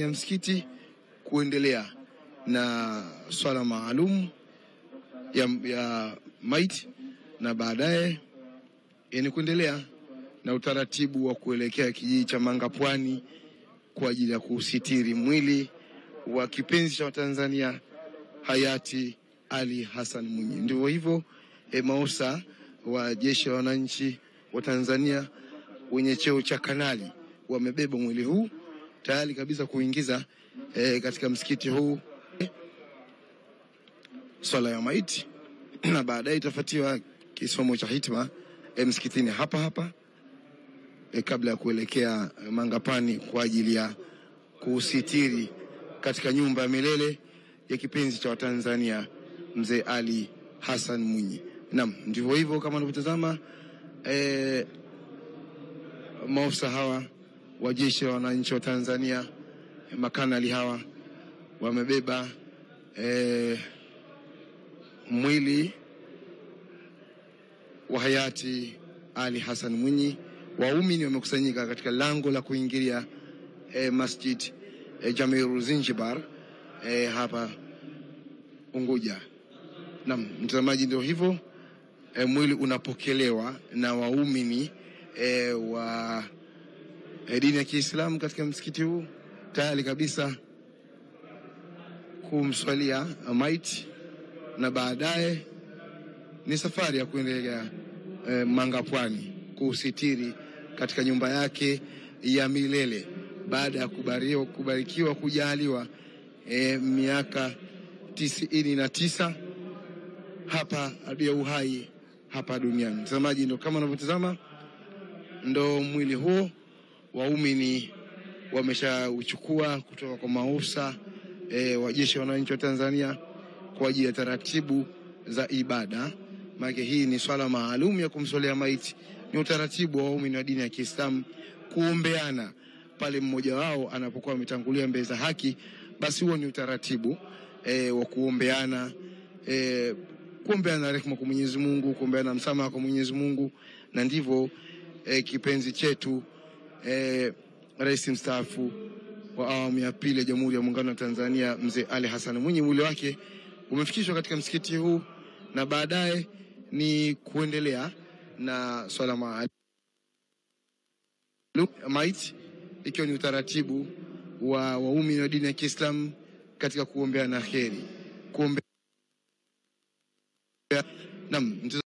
ya msikiti kuendelea na swala maalum ya maiti, na baadaye ni kuendelea na utaratibu wa kuelekea kijiji cha Mangapwani kwa ajili ya kusitiri mwili wa kipenzi cha Tanzania hayati Ali Hassan Mwinyi. Ndivyo hivyo maosa wa jeshi la wananchi wa Tanzania wenye cheo cha kanali wamebeba mwili huu tayari kabisa kuingiza katika msikiti huu swala ya maiti, na baadaye itafuatiwa kisomo cha hitma msikitini hapa kabla ya kuelekea Mangapani kwa ajili ya kusitiri katika nyumba ya milele ya kipenzi cha Watanzania mzee Ali Hassan Mwinyi. Naam, ndivyo hivyo kama unavyotazama maafisa hawa wa jeshi la wananchi wa Tanzania, makanali hawa wamebeba mwili wa hayati Ali Hassan Mwinyi. Waumini wamekusanyika katika lango la kuingilia Masjid Jamiu Zinjibar hapa Unguja. Naam, mtazamaji, ndio hivyo mwili unapokelewa na waumini wa dini ya Kiislamu katika msikiti huu tayari kabisa kumswalia maiti, na baadaye ni safari ya kuendelea Mangapwani kusitiri katika nyumba yake ya milele baada ya kubarikiwa kujaliwa miaka 99 hapa ya uhai hapa duniani. Mtazamaji, ndio kama unavyotazama, ndo mwili huo waumini wameshauchukua kutoka kwa maafisa wa jeshi la wananchi wa Tanzania kwa ajili ya taratibu za ibada. Maana hii ni swala maalum ya kumsolea maiti, ni utaratibu wa waumini wa dini ya Kiislamu kuombeana pale mmoja wao anapokuwa ametangulia mbele za haki. Basi huo ni utaratibu wa kuombeana, kuombeana rehema kwa Mwenyezi Mungu, kuombeana msamaha kwa Mwenyezi Mungu. Na ndivyo kipenzi chetu Rais mstaafu wa awamu ya pili ya Jamhuri ya Muungano wa Tanzania mzee Ali Hassan Mwinyi, mwili wake umefikishwa katika msikiti huu, na baadaye ni kuendelea na swala maalum maiti, ikiwa ni utaratibu wa waumini wa dini ya Kiislamu katika kuombeana kheri, kuombea. Naam.